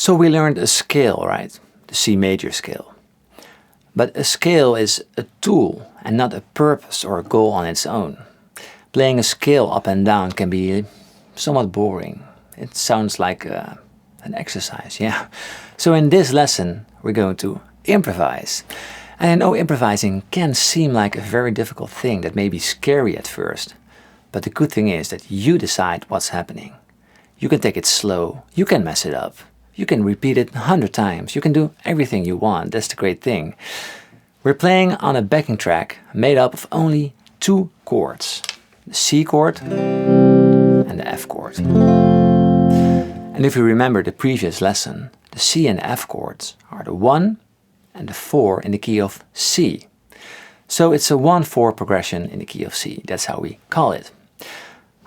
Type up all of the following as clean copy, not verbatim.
So we learned a scale, right? The C major scale. But a scale is a tool and not a purpose or a goal on its own. Playing a scale up and down can be somewhat boring. It sounds like an exercise, yeah. So in this lesson, we're going to improvise. And I know improvising can seem like a very difficult thing that may be scary at first. But the good thing is that you decide what's happening. You can take it slow, you can mess it up. You can repeat it 100 times. You can do everything you want. That's the great thing. We're playing on a backing track made up of only 2 chords. The C chord and the F chord. And if you remember the previous lesson, the C and F chords are the 1 and the 4 in the key of C. So it's a 1-4 progression in the key of C. That's how we call it.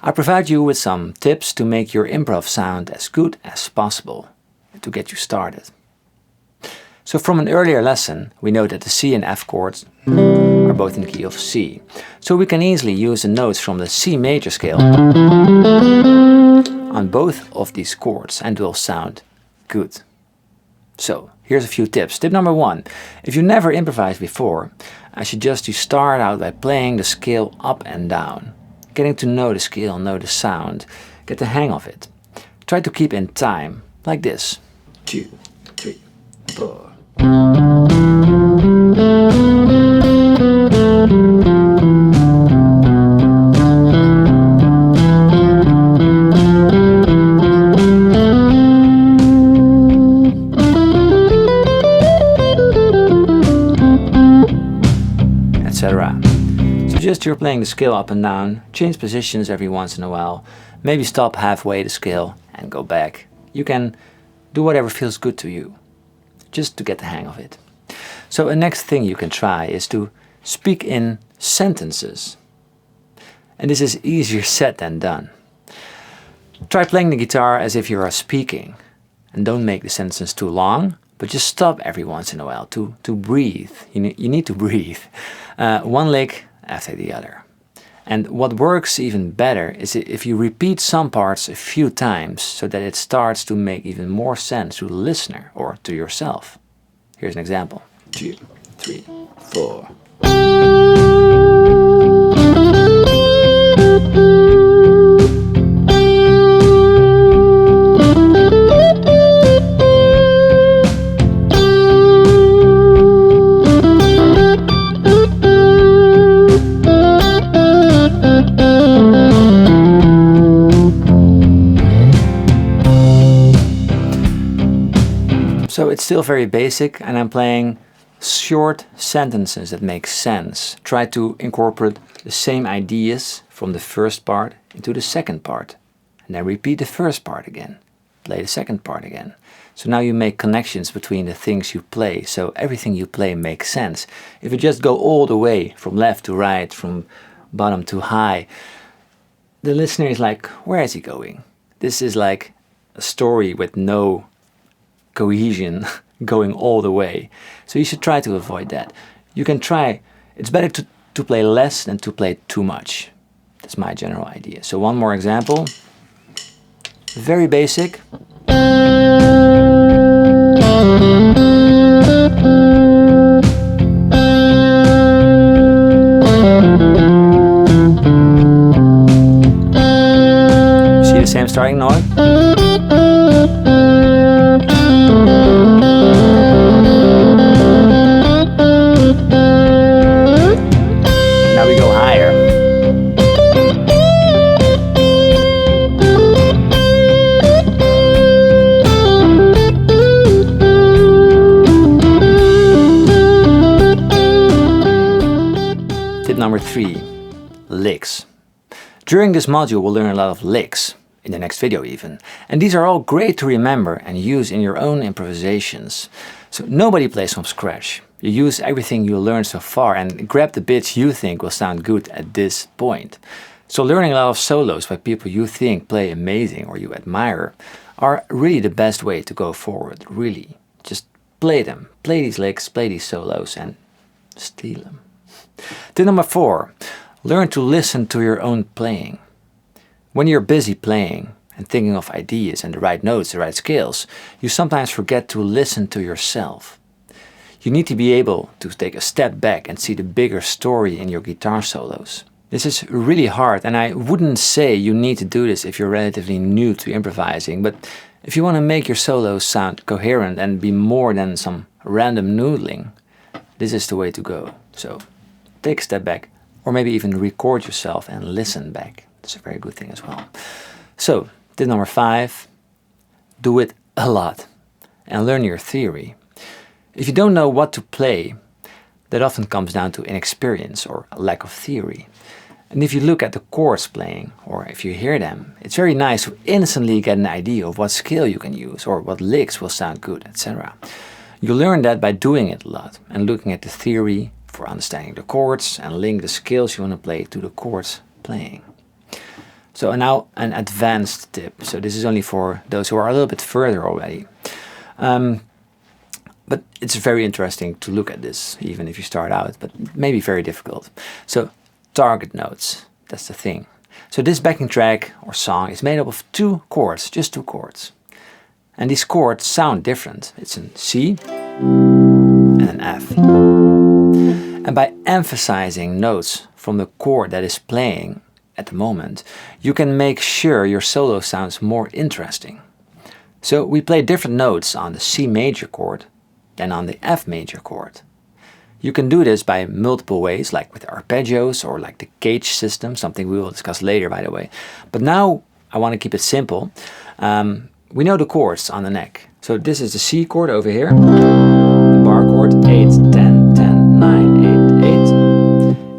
I provide you with some tips to make your improv sound as good as possible, to get you started. So from an earlier lesson, we know that the C and F chords are both in the key of C. So we can easily use the notes from the C major scale on both of these chords and it will sound good. So here's a few tips. Tip number 1. If you never improvised before, I suggest you start out by playing the scale up and down. Getting to know the scale, know the sound, get the hang of it. Try to keep in time, like this. 2, 3, 4. Etc. Suggest you're playing the scale up and down, change positions every once in a while, maybe stop halfway the scale and go back. You can do whatever feels good to you, just to get the hang of it. So a next thing you can try is to speak in sentences. And this is easier said than done. Try playing the guitar as if you are speaking. And don't make the sentences too long, but just stop every once in a while to breathe. You need to breathe. One lick after the other. And what works even better is if you repeat some parts a few times so that it starts to make even more sense to the listener or to yourself. Here's an example. 2, 3, 4. So it's still very basic and I'm playing short sentences that make sense. Try to incorporate the same ideas from the first part into the second part. And then repeat the first part again. Play the second part again. So now you make connections between the things you play. So everything you play makes sense. If you just go all the way from left to right, from bottom to high, the listener is like, where is he going? This is like a story with no cohesion going all the way. So you should try to avoid that. You can try, it's better to play less than to play too much. That's my general idea. So one more example. Very basic. See the same starting note? Now we go higher. Tip number 3, licks. During this module we'll learn a lot of licks, in the next video even. And these are all great to remember and use in your own improvisations. So nobody plays from scratch. You use everything you learned so far and grab the bits you think will sound good at this point. So learning a lot of solos by people you think play amazing or you admire are really the best way to go forward, really. Just play them. Play these licks, play these solos and steal them. Tip number 4, learn to listen to your own playing. When you're busy playing and thinking of ideas and the right notes, the right scales, you sometimes forget to listen to yourself. You need to be able to take a step back and see the bigger story in your guitar solos. This is really hard, and I wouldn't say you need to do this if you're relatively new to improvising, but if you want to make your solos sound coherent and be more than some random noodling, this is the way to go. So take a step back, or maybe even record yourself and listen back. That's a very good thing as well. So, tip number 5, do it a lot and learn your theory. If you don't know what to play, that often comes down to inexperience or a lack of theory. And if you look at the chords playing, or if you hear them, it's very nice to instantly get an idea of what scale you can use, or what licks will sound good, etc. You learn that by doing it a lot, and looking at the theory for understanding the chords, and link the scales you want to play to the chords playing. So now an advanced tip. So this is only for those who are a little bit further already. But it's very interesting to look at this, even if you start out, but maybe very difficult. So target notes, that's the thing. So this backing track or song is made up of 2 chords, just 2 chords. And these chords sound different. It's a C and an F. And by emphasizing notes from the chord that is playing at the moment, you can make sure your solo sounds more interesting. So we play different notes on the C major chord than on the F major chord. You can do this by multiple ways, like with arpeggios or like the gauge system, something we will discuss later, by the way. But now I want to keep it simple. We know the chords on the neck. So this is the C chord over here, the bar chord 8, 10, 10, 9, 8, 8,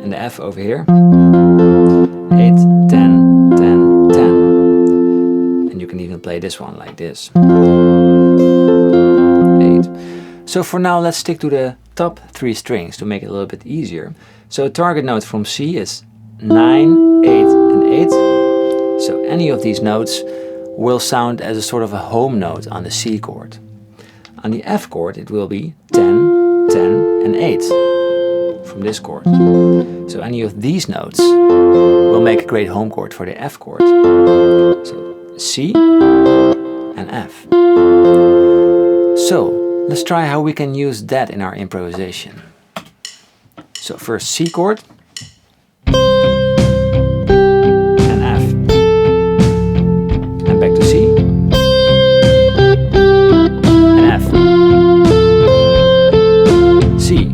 and the F over here 8, 10, 10, 10. And you can even play this one like this. 8. So for now, let's stick to the top 3 strings to make it a little bit easier. So a target note from C is 9, 8, and 8. So any of these notes will sound as a sort of a home note on the C chord. On the F chord, it will be 10, 10, and 8 from this chord. So any of these notes will make a great home chord for the F chord. So C and F. So let's try how we can use that in our improvisation. So first C chord and F, and back to C and F, C,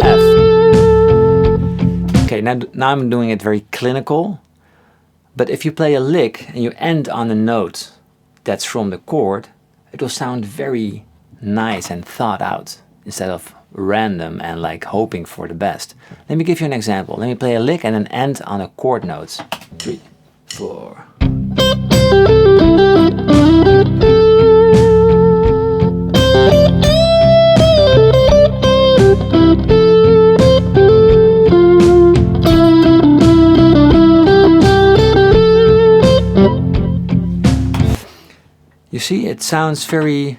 F. Okay, now I'm doing it very clinical, but if you play a lick and you end on a note that's from the chord, it will sound very nice and thought out instead of random and like hoping for the best. Let me give you an example. Let me play a lick and then end on a chord note. 3, 4. You see, it sounds very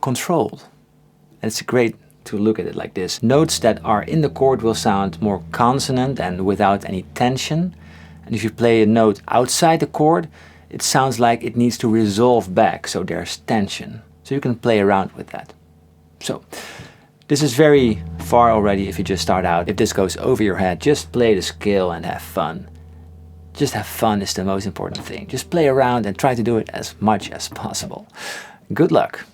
controlled. And it's great to look at it like this. Notes that are in the chord will sound more consonant and without any tension. And if you play a note outside the chord, it sounds like it needs to resolve back, so there's tension. So you can play around with that. So, this is very far already if you just start out. If this goes over your head, just play the scale and have fun. Just have fun is the most important thing. Just play around and try to do it as much as possible. Good luck!